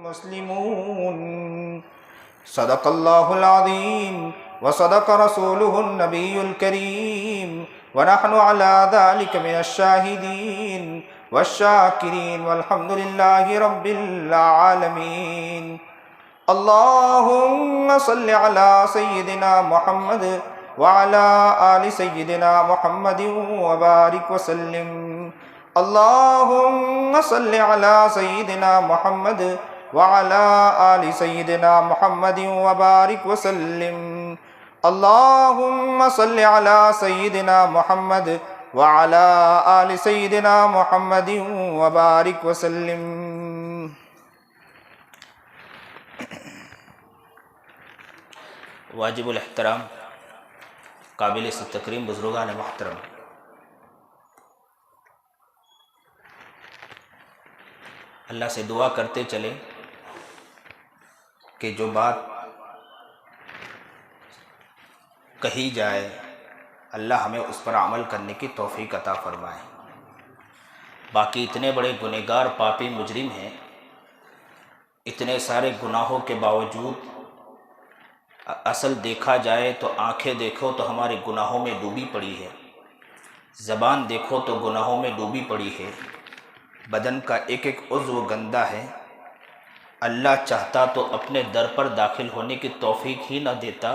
مسلمون صدق اللہ العظیم وصدق رسوله النبی الکریم ونحن على ذلك من الشاہدین والشاکرین والحمد للہ رب العالمین۔ اللہم صل علی سیدنا محمد وعلى آل سیدنا محمد وبارک وسلم۔ اللہم صل علی سیدنا محمد وعلى آل سیدنا محمد وبارک وسلم۔ اللہم صل علی سیدنا محمد وعلى آل سیدنا محمد وبارک وسلم۔ واجب الاحترام، قابل تکریم بزرگان محترم، اللہ سے دعا کرتے چلے کہ جو بات کہی جائے اللہ ہمیں اس پر عمل کرنے کی توفیق عطا فرمائے۔ باقی اتنے بڑے گنہگار پاپی مجرم ہیں، اتنے سارے گناہوں کے باوجود اصل دیکھا جائے تو آنکھیں دیکھو تو ہمارے گناہوں میں ڈوبی پڑی ہے، زبان دیکھو تو گناہوں میں ڈوبی پڑی ہے، بدن کا ایک ایک عضو گندہ ہے۔ اللہ چاہتا تو اپنے در پر داخل ہونے کی توفیق ہی نہ دیتا،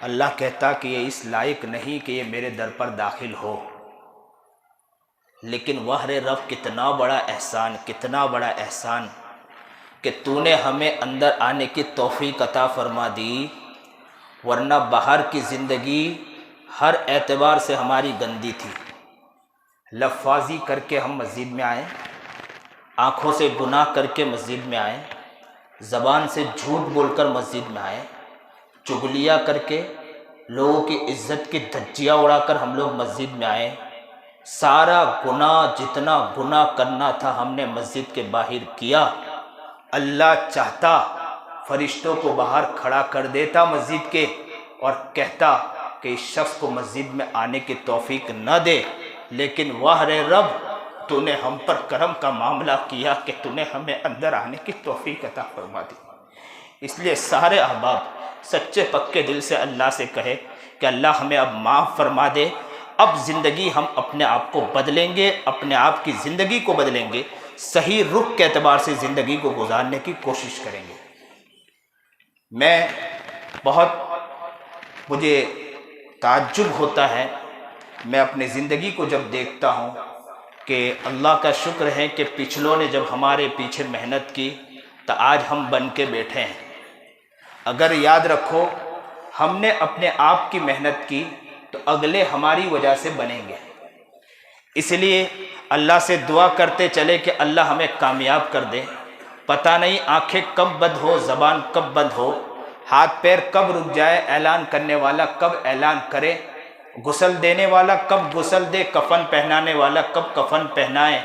اللہ کہتا کہ یہ اس لائق نہیں کہ یہ میرے در پر داخل ہو، لیکن وہر رب کتنا بڑا احسان، کتنا بڑا احسان کہ تو نے ہمیں اندر آنے کی توفیق عطا فرما دی، ورنہ باہر کی زندگی ہر اعتبار سے ہماری گندی تھی۔ لفاظی کر کے ہم مسجد میں آئیں، آنکھوں سے گناہ کر کے مسجد میں آئیں، زبان سے جھوٹ بول کر مسجد میں آئیں، چغلیاں کر کے لوگوں کی عزت کی دھجیاں اڑا کر ہم لوگ مسجد میں آئیں۔ سارا گناہ، جتنا گناہ کرنا تھا ہم نے مسجد کے باہر کیا۔ اللہ چاہتا فرشتوں کو باہر کھڑا کر دیتا مسجد کے اور کہتا کہ اس شخص کو مسجد میں آنے کی توفیق نہ دے، لیکن واہ رے رب تو نے ہم پر کرم کا معاملہ کیا کہ تو نے ہمیں اندر آنے کی توفیق عطا فرما دی۔ اس لیے سارے احباب سچے پکے دل سے اللہ سے کہے کہ اللہ ہمیں اب معاف فرما دے، اب زندگی ہم اپنے آپ کو بدلیں گے، اپنے آپ کی زندگی کو بدلیں گے، صحیح رخ کے اعتبار سے زندگی کو گزارنے کی کوشش کریں گے۔ مجھے تعجب ہوتا ہے، میں اپنی زندگی کو جب دیکھتا ہوں کہ اللہ کا شکر ہے کہ پچھلوں نے جب ہمارے پیچھے محنت کی تو آج ہم بن کے بیٹھے ہیں۔ اگر یاد رکھو ہم نے اپنے آپ کی محنت کی تو اگلے ہماری وجہ سے بنیں گے، اس لیے اللہ سے دعا کرتے چلے کہ اللہ ہمیں کامیاب کر دے۔ پتہ نہیں آنکھیں کب بند ہو، زبان کب بند ہو، ہاتھ پیر کب رک جائے، اعلان کرنے والا کب اعلان کرے، غسل دینے والا کب غسل دے، کفن پہنانے والا کب کفن پہنائے،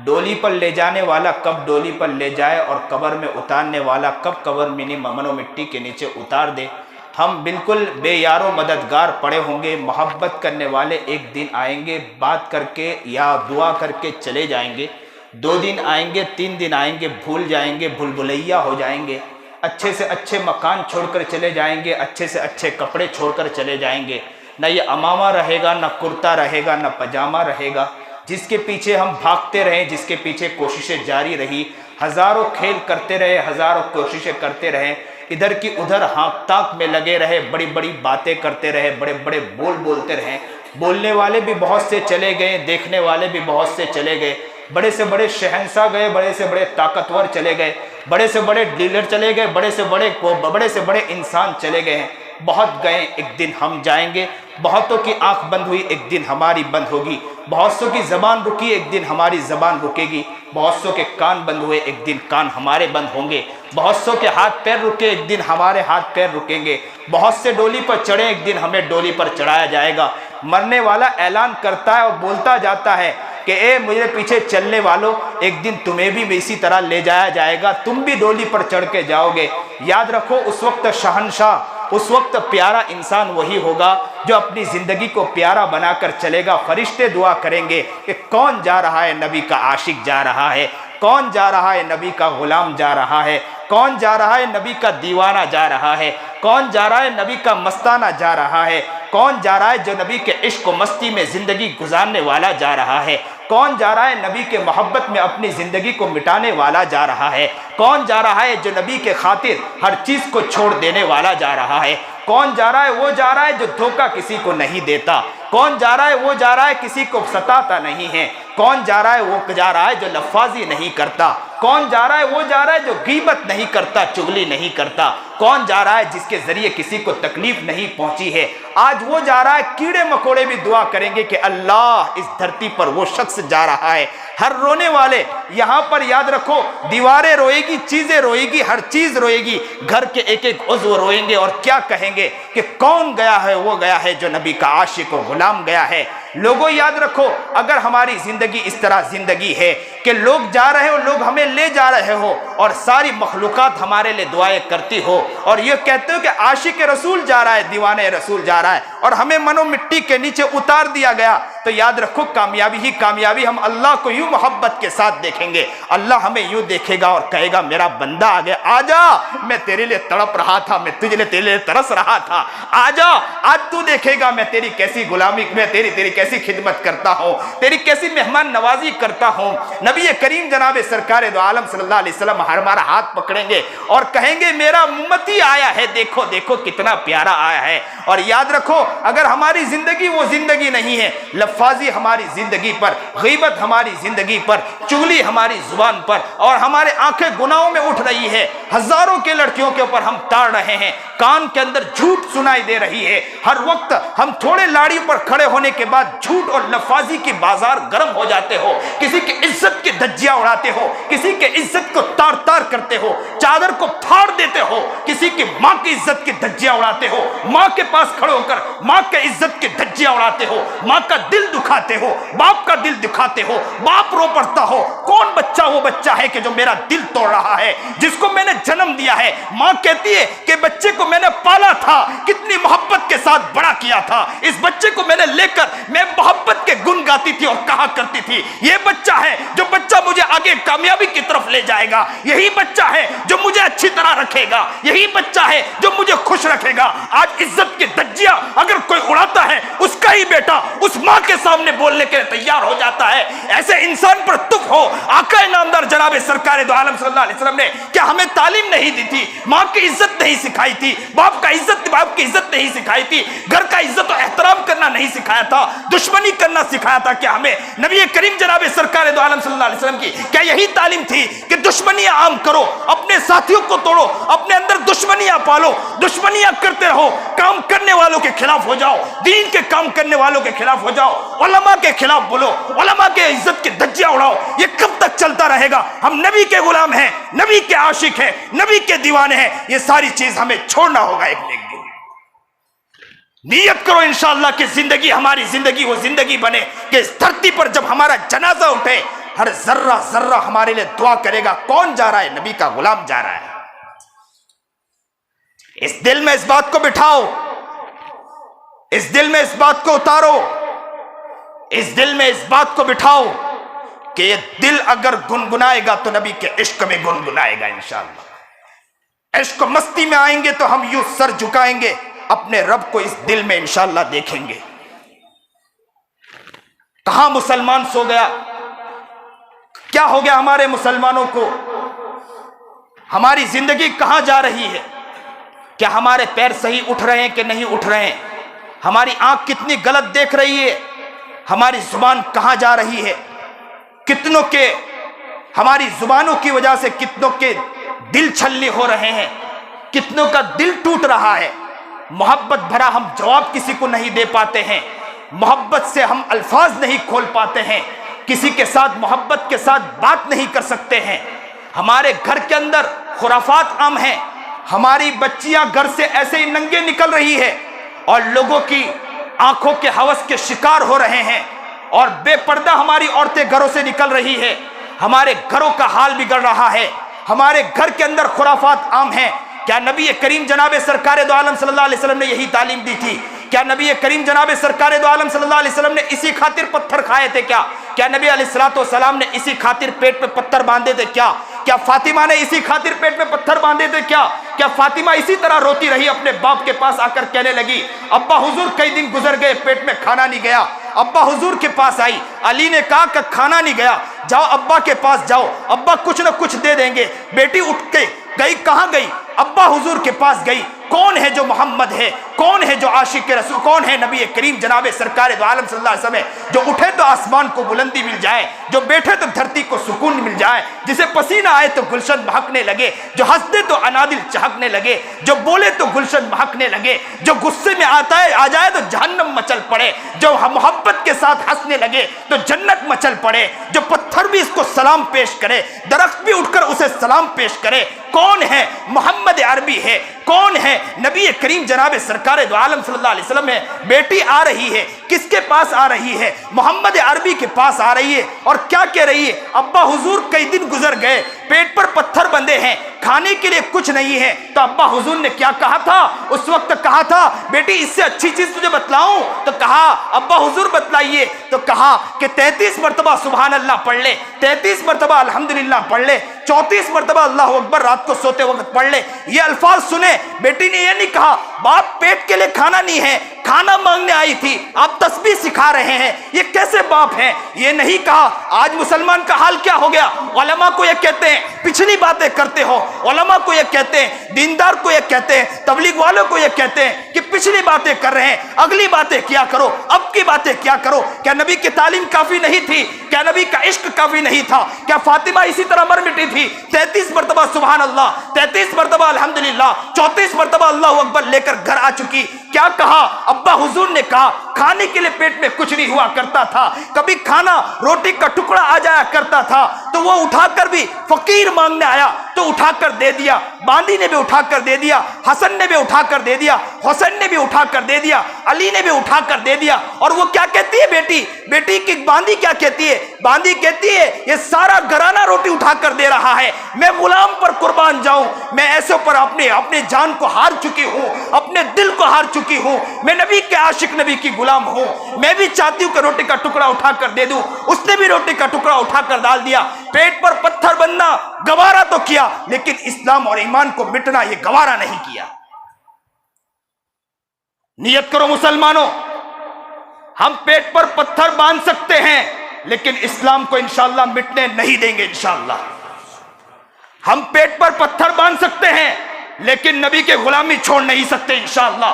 ڈولی پر لے جانے والا کب ڈولی پر لے جائے، اور قبر میں اتارنے والا کب قبر منی ممنو مٹی کے نیچے اتار دے۔ ہم بالکل بے یار و مددگار پڑے ہوں گے، محبت کرنے والے ایک دن آئیں گے، بات کر کے یا دعا کر کے چلے جائیں گے، 2 دن آئیں گے، 3 دن آئیں گے، بھول جائیں گے، بھول بھلیا ہو جائیں گے، اچھے سے اچھے مکان چھوڑ کر چلے جائیں گے، اچھے سے اچھے کپڑے چھوڑ کر چلے جائیں گے، نہ یہ امامہ رہے گا، نہ کرتا رہے گا، نہ پاجامہ رہے گا۔ جس کے پیچھے ہم بھاگتے رہیں، جس کے پیچھے کوششیں جاری رہی، ہزاروں کھیل کرتے رہے، ہزاروں کوششیں کرتے رہے، ادھر کی ادھر ہانک تاک میں لگے رہے، بڑی بڑی باتیں کرتے رہے، بڑے بڑے بولتے رہے، بولنے والے بھی بہت سے چلے گئے، دیکھنے والے بھی بہت سے چلے گئے، بڑے سے بڑے شہنشاہ گئے، بڑے سے بڑے طاقتور چلے گئے، بڑے سے بڑے ڈیلر چلے گئے، بڑے سے بڑے انسان چلے گئے ہیں، بہت گئے، ایک دن ہم جائیں گے۔ بہتوں کی آنکھ بند ہوئی، ایک دن ہماری بند ہوگی، بہت سو کی زبان رکی، ایک دن ہماری زبان رکے گی، بہت سو کے کان بند ہوئے، ایک دن کان ہمارے بند ہوں گے، بہت سو کے ہاتھ پیر رکے، ایک دن ہمارے ہاتھ پیر رکیں گے، بہت سے ڈولی پر چڑھے، ایک دن ہمیں ڈولی پر چڑھایا جائے گا۔ مرنے والا اعلان کرتا ہے اور بولتا جاتا ہے کہ اے مجھے پیچھے چلنے والوں، ایک دن تمہیں بھی اسی طرح لے جایا جائے گا، تم بھی ڈولی پر چڑھ کے جاؤ گے۔ یاد رکھو اس وقت شہنشاہ، اس وقت پیارا انسان وہی ہوگا جو اپنی زندگی کو پیارا بنا کر چلے گا۔ فرشتے دعا کریں گے کہ کون جا رہا ہے، نبی کا عاشق جا رہا ہے، کون جا رہا ہے نبی کا غلام جا رہا ہے، کون جا رہا ہے نبی کا دیوانہ جا رہا ہے، کون جا رہا ہے نبی کا مستانہ جا رہا ہے، کون جا رہا ہے جو نبی کے عشق و مستی میں زندگی گزارنے والا جا رہا ہے، کون جا رہا ہے نبی کے محبت میں اپنی زندگی کو مٹانے والا جا رہا ہے، کون جا رہا ہے جو نبی کے خاطر ہر چیز کو چھوڑ دینے والا جا رہا ہے، کون جا رہا ہے وہ جا رہا ہے جو دھوکہ کسی کو نہیں دیتا، کون جا رہا ہے وہ جا رہا ہے کسی کو ستاتا نہیں ہے، کون جا رہا ہے وہ جا رہا ہے جو لفاظی نہیں کرتا، کون جا رہا ہے وہ جا رہا ہے جو غیبت نہیں کرتا، چغلی نہیں کرتا، کون جا رہا ہے جس کے ذریعے کسی کو تکلیف نہیں پہنچی ہے۔ آج وہ جا رہا ہے، کیڑے مکوڑے بھی دعا کریں گے کہ اللہ اس دھرتی پر وہ شخص جا رہا ہے۔ ہر رونے والے یہاں پر یاد رکھو، دیواریں روئے گی، چیزیں روئے گی، ہر چیز روئے گی، گھر کے ایک ایک عضو روئیں گے اور کیا کہیں گے کہ کون گیا ہے؟ وہ گیا ہے جو نبی کا عاشق و غلام گیا ہے۔ لوگوں یاد رکھو، اگر ہماری زندگی اس طرح زندگی ہے کہ لوگ جا رہے ہو، لوگ ہمیں لے جا رہے ہو اور ساری مخلوقات ہمارے لئے دعائیں کرتی ہو اور یہ کہتے ہو کہ عاشق رسول جا رہا ہے، دیوانے رسول جا رہا ہے اور ہمیں منو مٹی کے نیچے اتار دیا گیا، تو یاد رکھو کامیابی ہی کامیابی۔ ہم اللہ کو یوں محبت کے ساتھ دیکھیں گے، اللہ ہمیں یوں دیکھے گا اور کہے گا میرا بندہ آ گیا، آجا، میں تیرے لئے تڑپ رہا تھا، میں تیرے لئے ترس رہا تھا، آجا، آج تو دیکھے گا میں تیری کیسی غلامی، میں تیری کیسی خدمت کرتا ہوں، تیری کیسی مہمان نوازی کرتا ہوں۔ نبی کریم جناب سرکار دو عالم صلی اللہ علیہ وسلم ہمارا ہاتھ پکڑیں گے اور کہیں گے میرا امتی آیا ہے، دیکھو دیکھو کتنا پیارا آیا ہے۔ اور یاد رکھو، اگر ہماری زندگی وہ زندگی نہیں ہے، لفاظی ہماری زندگی پر، غیبت ہماری زندگی پر، چغلی ہماری زبان پر، اور ہمارے آنکھیں گناہوں میں اٹھ رہی ہے، ہزاروں کے لڑکیوں کے اوپر ہم تاڑ رہے ہیں، کان کے اندر جھوٹ سنائی دے رہی ہے، ہر وقت ہم تھوڑے لاڑی پر کھڑے ہونے کے بعد جھوٹ اور لفاظی کی بازار گرم ہو جاتے ہو، کسی کی عزت کی دھجیاں اڑاتے ہو، کسی کے عزت کو تار تار کرتے ہو، چادر کو پھاڑ دیتے ہو، کسی کی ماں کی عزت کی دھجیاں اڑاتے ہو، ماں کے پاس کھڑے ہو کر ماں کے عزت کی دھجیاں اڑاتے ہو، ماں کا دل دکھاتے ہو، باپ کا دل دکھاتے ہو، باپ رو پڑتا ہو، کون بچہ وہ بچہ ہے کہ جو میرا دل توڑ رہا ہے، جس کو میں نے جنم دیا ہے؟ ماں کہتی ہے کہ بچے کو میں نے پالا تھا، کتنی محبت کے ساتھ بڑا کیا تھا، اس بچے کو میں نے لے کر میں محبت کے گن گاتی تھی اور کہا کرتی تھی یہ بچہ ہے جو بچہ مجھے آگے کامیابی کی طرف لے جائے گا، یہی بچہ ہے جو مجھے اچھی طرح رکھے گا، یہی بچہ ہے جو مجھے خوش رکھے گا۔ آج عزت کی دھجیاں اگر کوئی اڑاتا ہے، اس کا ہی بیٹا اس ماں کے سامنے بولنے کے لیے تیار ہو جاتا ہے۔ ایسے انسان پر تف ہو۔ آقا نامدار جناب سرکار دو عالم صلی اللہ علیہ وسلم نے کیا ہمیں تعلیم نہیں دی تھی؟ ماں کی عزت نہیں سکھائی تھی، باپ کی عزت نہیں سکھائی تھی، گھر کا عزت و احترام کرنا نہیں سکھایا تھا، دشمنی کرنا سکھایا تھا؟ کیا ہمیں نبی کریم جناب سرکار دو عالم صلی اللہ علیہ وسلم کی کیا یہی تعلیم تھی کہ دشمنیاں عام کرو، اپنے ساتھیوں کو توڑو، اپنے اندر دشمنیاں پالو، دشمنیاں کرتے رہو، کام کرنے والوں کے خلاف ہو جاؤ، دین کے کام کرنے والوں کے خلاف ہو جاؤ، علماء کے خلاف بولو، علماء کے عزت کی دھجیاں اڑاؤ؟ یہ کب تک چلتا رہے گا؟ ہم نبی کے غلام ہیں، نبی کے عاشق ہیں، نبی کے دیوانے ہیں، یہ ساری چیز ہمیں چھوڑنا ہوگا ایک دن۔ نیت کرو انشاءاللہ کہ زندگی ہماری زندگی وہ زندگی بنے کہ اس دھرتی پر جب ہمارا جنازہ اٹھے ہر ذرہ ذرہ ہمارے لیے دعا کرے گا کون جا رہا ہے؟ نبی کا غلام جا رہا ہے۔ اس دل میں اس بات کو بٹھاؤ، اس دل میں اس بات کو اتارو، اس دل میں اس بات کو بٹھاؤ کہ یہ دل اگر گنگنائے گا تو نبی کے عشق میں گنگنائے گا انشاءاللہ۔ عشق و مستی میں آئیں گے تو ہم یوں سر جھکائیں گے، اپنے رب کو اس دل میں انشاءاللہ دیکھیں گے۔ کہاں مسلمان سو گیا؟ کیا ہو گیا ہمارے مسلمانوں کو؟ ہماری زندگی کہاں جا رہی ہے؟ کیا ہمارے پیر صحیح اٹھ رہے ہیں کہ نہیں اٹھ رہے ہیں؟ ہماری آنکھ کتنی غلط دیکھ رہی ہے؟ ہماری زبان کہاں جا رہی ہے؟ کتنوں کے ہماری زبانوں کی وجہ سے کتنوں کے دل چھلنی ہو رہے ہیں، کتنوں کا دل ٹوٹ رہا ہے۔ محبت بھرا ہم جواب کسی کو نہیں دے پاتے ہیں، محبت سے ہم الفاظ نہیں کھول پاتے ہیں، کسی کے ساتھ محبت کے ساتھ بات نہیں کر سکتے ہیں۔ ہمارے گھر کے اندر خرافات عام ہیں، ہماری بچیاں گھر سے ایسے ہی ننگے نکل رہی ہے اور لوگوں کی آنکھوں کے ہوس کے شکار ہو رہے ہیں، اور بے پردہ ہماری عورتیں گھروں سے نکل رہی ہے، ہمارے گھروں کا حال بگڑ رہا ہے، ہمارے گھر کے اندر خرافات عام ہیں۔ کیا نبی کریم جناب سرکار دو عالم صلی اللہ علیہ وسلم نے یہی تعلیم دی تھی کیا نبی کریم جناب سرکار دو عالم صلی اللہ علیہ وسلم نے اسی خاطر پتھر کھائے تھے کیا؟ کیا نبی علیہ السلام نے اسی خاطر پیٹ پہ پتھر باندھے تھے کیا؟ کیا فاطمہ نے اسی خاطر پیٹ میں پتھر باندھے تھے کیا؟ کیا فاطمہ اسی طرح روتی رہی اپنے باپ کے پاس آ کر کہنے لگی ابا حضور کئی دن گزر گئے پیٹ میں کھانا نہیں گیا؟ ابا حضور کے پاس آئی، علی نے کہا کہ کھانا نہیں گیا، جاؤ ابا کے پاس جاؤ، ابا کچھ نہ کچھ دے دیں گے۔ بیٹی اٹھ کے گئی، کہاں گئی؟ ابا حضور کے پاس گئی۔ کون ہے جو محمد ہے؟ کون ہے جو عاشق رسول؟ کون ہے نبی کریم جناب سرکار دو عالم صلی اللہ علیہ وسلم؟ جو اٹھے تو آسمان کو بلندی مل جائے، جو بیٹھے تو دھرتی کو سکون مل جائے، جسے پسینہ آئے تو گلشن مہکنے لگے، جو ہنس دے تو انادل چہکنے لگے، جو بولے تو گلشن مہکنے لگے، جو غصے میں آ جائے تو جہنم مچل پڑے، جو محبت کے ساتھ ہنسنے لگے تو جنت مچل پڑے، جو پتھر بھی اس کو سلام پیش کرے، درخت بھی اٹھ کر اسے سلام پیش کرے۔ کون ہے؟ محمد عربی ہے۔ کون ہے؟ نبی کریم جناب سرکار دو عالم صلی اللہ علیہ وسلم ہے۔ بیٹی آ رہی ہے، کس کے پاس آ رہی ہے؟ محمد عربی کے پاس آ رہی ہے، اور کیا کہہ رہی ہے؟ ابا حضور کئی دن گزر گئے، پیٹ پر پتھر بندھے ہیں، کھانے کے لیے کچھ نہیں ہے۔ تو ابا حضور نے کیا کہا تھا؟ اس وقت کہا تھا بیٹی اس سے اچھی چیز تجھے بتلاؤں؟ تو کہا ابا حضور بتلائیے۔ تو کہا کہ 33 مرتبہ سبحان اللہ پڑھ لے، 33 مرتبہ الحمدللہ پڑھ لے، 34 مرتبہ اللہ اکبر رات کو سوتے وقت پڑھ لے۔ یہ الفاظ سنے، بیٹی نے یہ نہیں کہا باپ پیٹ کے لیے کھانا نہیں ہے، کھانا مانگنے آئی تھی، آپ تسبیح سکھا رہے ہیں، یہ کیسے باپ ہیں؟ یہ نہیں کہا۔ آج مسلمان کا حال کیا ہو گیا؟ علماء کو یہ کہتے ہیں پچھلی باتیں کرتے ہو، علماء کو یہ کہتے ہیں، دیندار کو یہ کہتے ہیں، تبلیغ والوں کو یہ کہتے ہیں کہ پچھلی باتیں کر رہے ہیں، اگلی باتیں کیا کرو، اب کی باتیں کیا کرو۔ کیا نبی کی تعلیم کافی نہیں تھی؟ کیا نبی کا عشق کافی نہیں تھا؟ کیا فاطمہ اسی طرح مر مٹی تھی؟ 33 مرتبہ سبحان اللہ، 33 مرتبہ الحمدللہ، 34 مرتبہ اللہ اکبر لے کر گھر آ چکی۔ کیا کہا؟ ابا حضور نے کہا کھانے کے لیے پیٹ میں کچھ نہیں ہوا کرتا تھا، کبھی کھانا روٹی کا ٹکڑا آ جایا کرتا تھا تو وہ اٹھا کر بھی فقیر مانگنے آیا تو اٹھا کر دے دیا، باندی نے بھی اٹھا کر دے دیا، حسن نے بھی اٹھا کر دے دیا، حسین نے بھی اٹھا کر دے دیا، علی نے بھی اٹھا کر دے دیا۔ اور وہ کیا کہتی ہے بیٹی کی باندی کیا کہتی ہے؟ باندی کہتی ہے یہ سارا گھرانہ روٹی اٹھا کر دے رہا ہے، میں غلام پر قربان جاؤں، میں ایسے پر اپنے جان کو ہار چکی ہوں، اپنے دل کو ہار چکی ہوں، میں نبی کے عاشق، نبی کی غلام ہوں، میں بھی چاہتی ہوں کہ روٹی کا ٹکڑا اٹھا کر دے دوں۔ اس نے بھی روٹی کا ٹکڑا اٹھا کر ڈال دیا۔ پیٹ پر پتھر بننا گوارا تو کیا، لیکن اسلام اور ایمان کو مٹنا یہ گوارا نہیں کیا۔ نیت کرو مسلمانوں، ہم پیٹ پر پتھر باندھ سکتے ہیں لیکن اسلام کو انشاءاللہ مٹنے نہیں دیں گے انشاءاللہ۔ ہم پیٹ پر پتھر باندھ سکتے ہیں لیکن نبی کے غلامی چھوڑ نہیں سکتے انشاءاللہ۔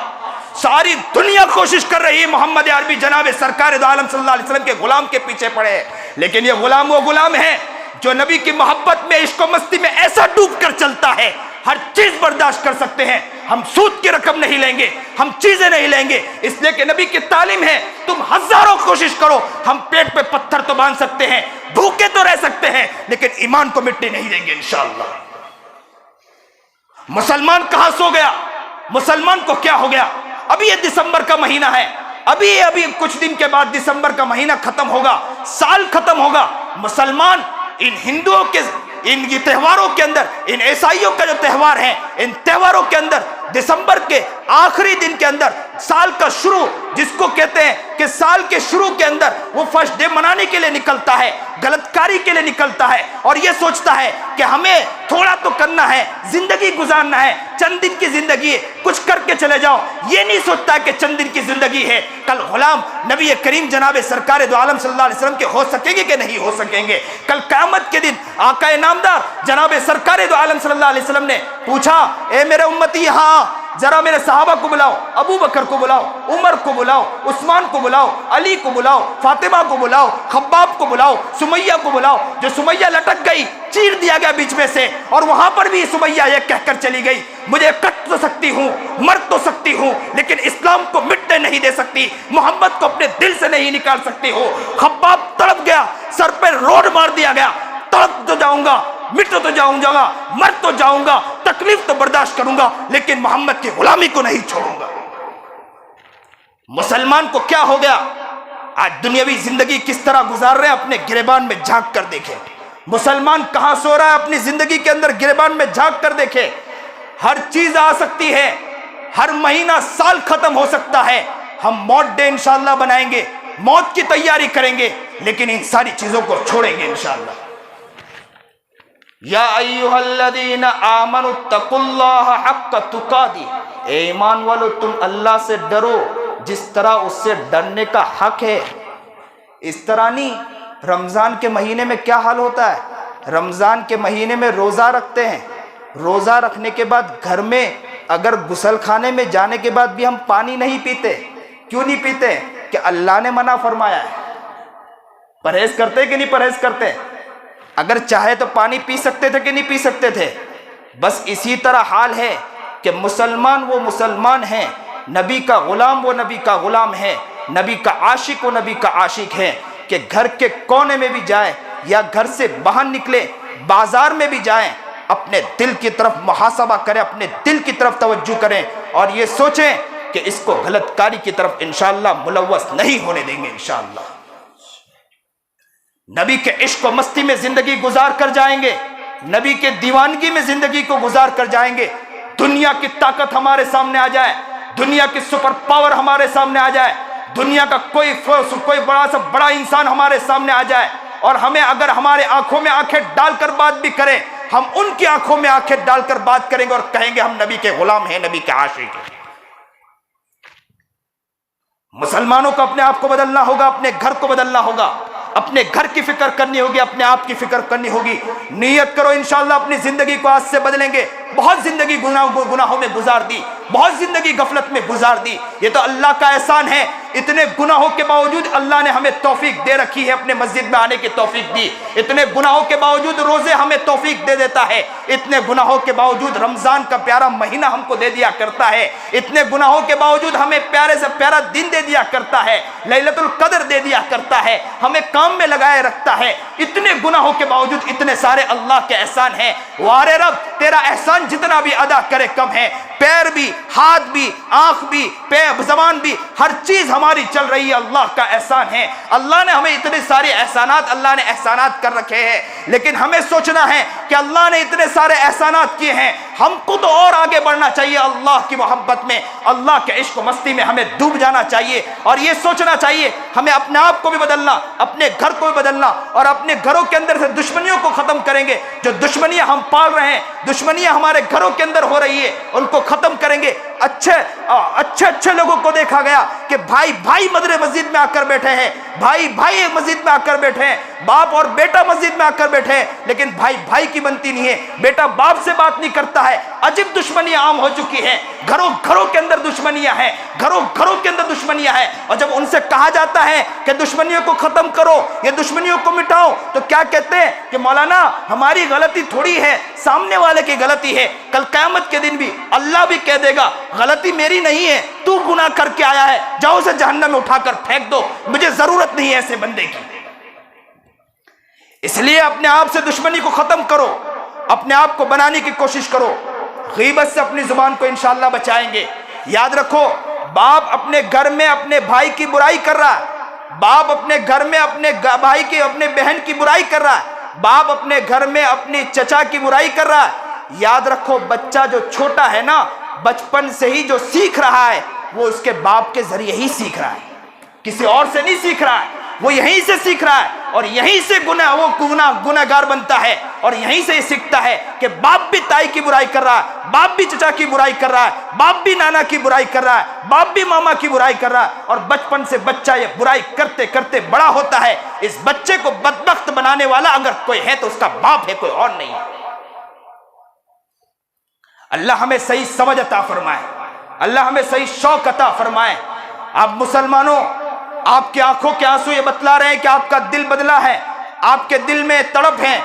ساری دنیا کوشش کر رہی ہے محمد عربی جناب سرکار دو عالم صلی اللہ علیہ وسلم کے غلام کے پیچھے پڑے، لیکن یہ غلام وہ غلام ہے جو نبی کی محبت میں، عشق و مستی میں ایسا ڈوب کر چلتا ہے، ہر چیز برداشت کر سکتے ہیں، ہم سود کی رقم نہیں لیں گے، ہم چیزیں نہیں لیں گے، اس لیے کہ نبی کی تعلیم ہے تم ہزاروں کوشش کرو، ہم پیٹ پہ پتھر تو باندھ سکتے ہیں، بھوکے تو رہ سکتے ہیں، لیکن ایمان کو مٹنے نہیں دیں گے انشاءاللہ۔ مسلمان کہاں سو گیا؟ مسلمان کو کیا ہو گیا؟ ابھی یہ دسمبر کا مہینہ ہے، ابھی کچھ دن کے بعد دسمبر کا مہینہ ختم ہوگا، سال ختم ہوگا۔ مسلمان ان ہندوؤں کے ان تہواروں کے اندر، ان عیسائیوں کا جو تہوار ہے، ان تہواروں کے اندر دسمبر کے آخری دن کے اندر سال کا شروع، جس کو کہتے ہیں کہ سال کے شروع کے اندر وہ فرسٹ ڈے منانے کے لیے نکلتا ہے، غلط کاری کے لیے نکلتا ہے، اور یہ سوچتا ہے کہ ہمیں تھوڑا تو کرنا ہے، زندگی گزارنا ہے، چند دن کی زندگی ہے، کچھ کر کے چلے جاؤ۔ یہ نہیں سوچتا کہ چند دن کی زندگی ہے، کل غلام نبی کریم جناب سرکار دو عالم صلی اللہ علیہ وسلم کے ہو سکیں گے کہ نہیں ہو سکیں گے؟ کل قیامت کے دن آقا نامدار جناب سرکار دو عالم صلی اللہ علیہ وسلم نے پوچھا اے میرے امتی، ہاں ذرا میرے صحابہ کو بلاؤ، ابو بکر کو بلاؤ، عمر کو بلاؤ، عثمان کو بلاؤ، علی کو بلاؤ، فاطمہ کو بلاؤ، خباب کو بلاؤ، سمیہ کو بلاؤ۔ جو سمیہ لٹک گئی، چیر دیا گیا بیچ میں سے، اور وہاں پر بھی سمیہ یہ کہہ کر چلی گئی مجھے کٹ تو سکتی ہوں، مر تو سکتی ہوں، لیکن اسلام کو مٹنے نہیں دے سکتی، محمد کو اپنے دل سے نہیں نکال سکتی ہو۔ خباب تڑپ گیا، سر پہ روڈ مار دیا گیا، تڑپ تو جاؤں گا، مٹ تو جاؤں گا، مر تو جاؤں گا، تکلیف تو برداشت کروں گا، لیکن محمد کی غلامی کو نہیں چھوڑوں گا۔ مسلمان کو کیا ہو گیا؟ آج دنیاوی زندگی کس طرح گزار رہے ہیں، اپنے گریبان میں جھانک کر دیکھیں۔ مسلمان کہاں سو رہا ہے اپنی زندگی کے اندر، گریبان میں جھانک کر دیکھیں۔ ہر چیز آ سکتی ہے، ہر مہینہ سال ختم ہو سکتا ہے، ہم موت ڈے انشاءاللہ بنائیں گے، موت کی تیاری کریں گے، لیکن ان ساری چیزوں کو چھوڑیں گے انشاءاللہ۔ یا ایھا الذین آمنوا اتقوا اللہ حق تقاته، اے ایمان والو تم اللہ سے ڈرو جس طرح اس سے ڈرنے کا حق ہے۔ اس طرح نہیں، رمضان کے مہینے میں کیا حال ہوتا ہے، رمضان کے مہینے میں روزہ رکھتے ہیں، روزہ رکھنے کے بعد گھر میں اگر غسل خانے میں جانے کے بعد بھی ہم پانی نہیں پیتے، کیوں نہیں پیتے؟ کہ اللہ نے منع فرمایا ہے۔ پرہیز کرتے کہ نہیں پرہیز کرتے؟ اگر چاہے تو پانی پی سکتے تھے کہ نہیں پی سکتے تھے؟ بس اسی طرح حال ہے کہ مسلمان وہ مسلمان ہیں، نبی کا غلام وہ نبی کا غلام ہے، نبی کا عاشق وہ نبی کا عاشق ہے، کہ گھر کے کونے میں بھی جائے یا گھر سے باہر نکلے، بازار میں بھی جائیں، اپنے دل کی طرف محاسبہ کریں، اپنے دل کی طرف توجہ کریں اور یہ سوچیں کہ اس کو غلط کاری کی طرف انشاءاللہ ملوث نہیں ہونے دیں گے انشاءاللہ۔ نبی کے عشق و مستی میں زندگی گزار کر جائیں گے، نبی کے دیوانگی میں زندگی کو گزار کر جائیں گے، دنیا کی طاقت ہمارے سامنے آ جائے، دنیا کی سپر پاور ہمارے سامنے آ جائے، دنیا کا کوئی بڑا سے بڑا انسان ہمارے سامنے آ جائے اور ہمیں اگر ہمارے آنکھوں میں آنکھیں ڈال کر بات بھی کریں، ہم ان کی آنکھوں میں آنکھیں ڈال کر بات کریں گے اور کہیں گے ہم نبی کے غلام ہیں، نبی کے عاشق ہیں۔ مسلمانوں کو اپنے آپ کو بدلنا ہوگا، اپنے گھر کو بدلنا ہوگا، اپنے گھر کی فکر کرنی ہوگی، اپنے آپ کی فکر کرنی ہوگی۔ نیت کرو انشاءاللہ اپنی زندگی کو آج سے بدلیں گے۔ بہت زندگی گناہوں میں گزار دی، بہت زندگی غفلت میں گزار دی، یہ تو اللہ کا احسان ہے۔ اتنے گناہوں کے باوجود اللہ نے ہمیں توفیق دے رکھی ہے، اپنے مسجد میں آنے کی توفیق دی۔ اتنے گناہوں کے باوجود روزے ہمیں توفیق دے دیتا ہے، اتنے گناہوں کے باوجود رمضان کا پیارا مہینہ ہم کو دے دیا کرتا ہے، اتنے گناہوں کے باوجود ہمیں پیارے سے پیارا دن دے دیا کرتا ہے، لیلۃ القدر دے دیا کرتا ہے، ہمیں کام میں لگائے رکھتا ہے۔ اتنے گناہوں کے باوجود اتنے سارے اللہ کے احسان ہیں۔ وارے رب تیرا احسان جتنا بھی ادا کرے کم ہے، پیر بھی، ہاتھ بھی، آنکھ بھی، زبان بھی، ہر چیز ہماری چل رہی ہے، اللہ کا احسان ہے۔ اللہ نے ہمیں اتنے سارے احسانات، اللہ نے احسانات کر رکھے ہیں، لیکن ہمیں سوچنا ہے کہ اللہ نے اتنے سارے احسانات کیے ہیں، ہم کو تو اور آگے بڑھنا چاہیے، اللہ کی محبت میں، اللہ کے عشق و مستی میں ہمیں ڈوب جانا چاہیے اور یہ سوچنا چاہیے ہمیں اپنے آپ کو بھی بدلنا، اپنے گھر کو بھی بدلنا اور اپنے گھروں کے اندر سے دشمنیوں کو ختم کریں گے۔ جو دشمنیاں ہم پال رہے ہیں، دشمنیاں ہمارے گھروں کے اندر ہو رہی ہے، ان کو ختم کریں گے۔ اچھے لوگوں کو دیکھا گیا کہ بھائی بھائی مدر مسجد میں آ کر بیٹھے ہیں، بھائی بھائی مسجد میں آ کر بیٹھے ہیں، باپ اور بیٹا مسجد میں آ کر بیٹھے ہیں، لیکن بھائی بھائی کی بنتی نہیں ہے، بیٹا باپ سے بات نہیں کرتا ہے۔ عجیب دشمنیاں عام ہو چکی ہیں، گھروں کے اندر دشمنیاں ہیں، گھروں کے اندر دشمنیاں ہیں، اور جب ان سے کہا جاتا ہے کہ دشمنیوں کو ختم کرو، یہ دشمنیوں کو مٹاؤ، تو کیا کہتے ہیں کہ مولانا ہماری غلطی تھوڑی ہے، سامنے والے کی غلطی ہے۔ کل قیامت کے دن بھی اللہ بھی کہہ دے گا غلطی میری نہیں ہے، تو گناہ کر کے آیا ہے، جاؤ اسے جہنم میں اٹھا کر پھینک دو، مجھے ضرورت نہیں ہے ایسے بندے کی۔ اس لیے اپنے آپ سے دشمنی کو ختم کرو، اپنے آپ کو بنانے کی کوشش کرو، غیبت سے اپنی زبان کو انشاءاللہ بچائیں گے۔ یاد رکھو، باپ اپنے گھر میں اپنے بھائی کی برائی کر رہا ہے، باپ اپنے گھر میں اپنے بھائی کی، اپنے بہن کی برائی کر رہا ہے، باپ اپنے گھر میں اپنی چچا کی برائی کر رہا ہے۔ یاد رکھو، بچہ جو چھوٹا ہے نا، بچپن سے ہی جو سیکھ رہا ہے وہ اس کے باپ کے ذریعے ہی سیکھ رہا ہے، کسی اور سے نہیں سیکھ رہا ہے، وہ یہیں سے سیکھ رہا ہے اور یہیں سے گناہگار بنتا ہے اور یہیں سے سیکھتا ہے کہ باپ بھی تائی کی برائی کر رہا ہے، باپ بھی چچا کی برائی کر رہا ہے، باپ بھی نانا کی برائی کر رہا ہے، باپ بھی ماما کی برائی کر رہا ہے، اور بچپن سے بچہ یہ برائی کرتے کرتے بڑا ہوتا ہے۔ اس بچے کو بدبخت بنانے والا اگر کوئی ہے تو اس کا باپ ہے، کوئی اور نہیں ہے۔ اللہ ہمیں صحیح سمجھ عطا فرمائے، اللہ ہمیں صحیح شوق عطا فرمائے۔ آپ مسلمانوں، آپ کی آنکھوں کے آنسو یہ بتلا رہے ہیں کہ آپ کا دل بدلا ہے، آپ کے دل میں تڑپ ہے،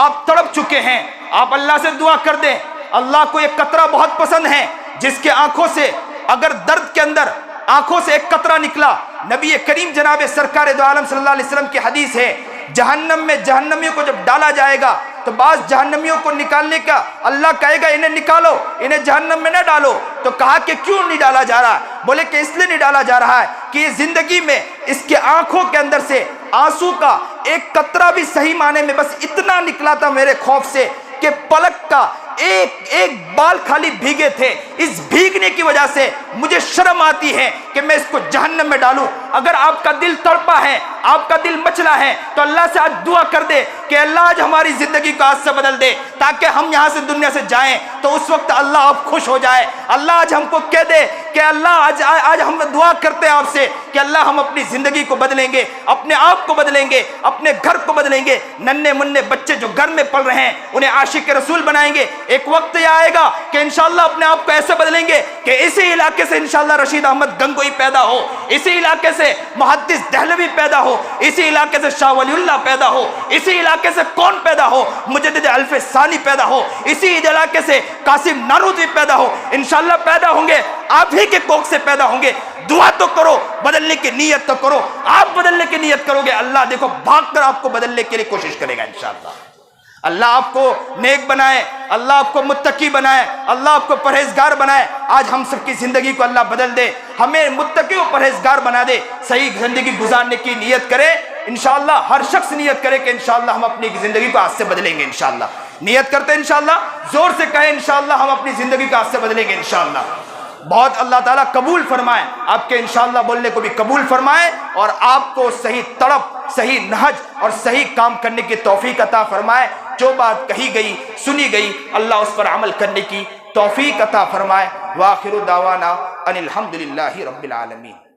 آپ تڑپ چکے ہیں۔ آپ اللہ سے دعا کر دیں، اللہ کو ایک قطرہ بہت پسند ہے، جس کے آنکھوں سے اگر درد کے اندر آنکھوں سے ایک قطرہ نکلا، نبی کریم جناب سرکار دو عالم صلی اللہ علیہ وسلم کی حدیث ہے، جہنم میں جہنمیوں کو جب ڈالا جائے گا تو بعض جہنمیوں کو نکالنے کا اللہ کہے گا انہیں نکالو، انہیں جہنم میں نہ ڈالو۔ تو کہا کہ کیوں نہیں ڈالا جا رہا؟ بولے کہ اس لیے نہیں ڈالا جا رہا ہے کہ یہ زندگی میں اس کے آنکھوں کے اندر سے آنسو کا ایک قطرہ بھی صحیح معنی میں بس اتنا نکلا تھا میرے خوف سے کہ پلک کا ایک بال خالی بھیگے تھے. اس بھیگنے کی وجہ سے مجھے شرم آتی ہے کہ میں اس کو جہنم میں ڈالوں. اگر آپ کا دل تڑپا ہے, آپ کا دل مچلا ہے, تو اللہ سے آج دعا کر دے کہ اللہ آج ہماری زندگی کو آج سے بدل دے, تاکہ ہم یہاں سے دنیا سے جائیں تو اس وقت اللہ آپ خوش ہو جائے. اللہ آج ہم کو کہہ دے کہ اللہ آج ہم دعا کرتے ہیں آپ سے کہ اللہ ہم اپنی زندگی کو بدلیں گے, اپنے آپ کو بدلیں گے, اپنے گھر کو بدلیں گے. ننھے منھے بچے جو گھر میں پل رہے ہیں انہیں عاشق رسول بنائیں گے. ایک وقت یہ آئے گا کہ انشاءاللہ اپنے آپ کو ایسے بدلیں گے کہ اسی علاقے سے انشاءاللہ رشید احمد گنگوئی پیدا ہو, اسی علاقے سے محدث دہلوی پیدا ہو, اسی علاقے سے شاہ ولی اللہ پیدا ہو, اسی علاقے سے کون پیدا ہو, مجدد الف ثانی پیدا ہو, اسی علاقے سے قاسم نانوتوی پیدا ہو. انشاءاللہ پیدا ہوں گے, آپ ہی کے کوکھ سے پیدا ہوں گے. دعا تو کرو, بدلنے کی نیت تو کرو. آپ بدلنے کی نیت کرو گے, اللہ دیکھو بھاگ کر آپ کو بدلنے کے لیے کوشش کرے گا انشاءاللہ. اللہ آپ کو نیک بنائے, اللہ آپ کو متقی بنائے, اللہ آپ کو پرہیزگار بنائے. آج ہم سب کی زندگی کو اللہ بدل دے, ہمیں متقی و پرہیزگار بنا دے. صحیح زندگی گزارنے کی نیت کرے انشاءاللہ. ہر شخص نیت کرے کہ انشاءاللہ ہم اپنی زندگی کو آج سے بدلیں گے انشاءاللہ. نیت کرتے انشاءاللہ, زور سے کہیں انشاءاللہ ہم اپنی زندگی کو آج سے بدلیں گے انشاءاللہ. بہت اللہ تعالیٰ قبول فرمائے, آپ کے انشاءاللہ بولنے کو بھی قبول فرمائے, اور آپ کو صحیح تڑپ, صحیح نہج اور صحیح کام کرنے کی توفیق عطا فرمائے. جو بات کہی گئی سنی گئی اللہ اس پر عمل کرنے کی توفیق عطا فرمائے. وآخر دعوانا ان الحمدللہ رب العالمین.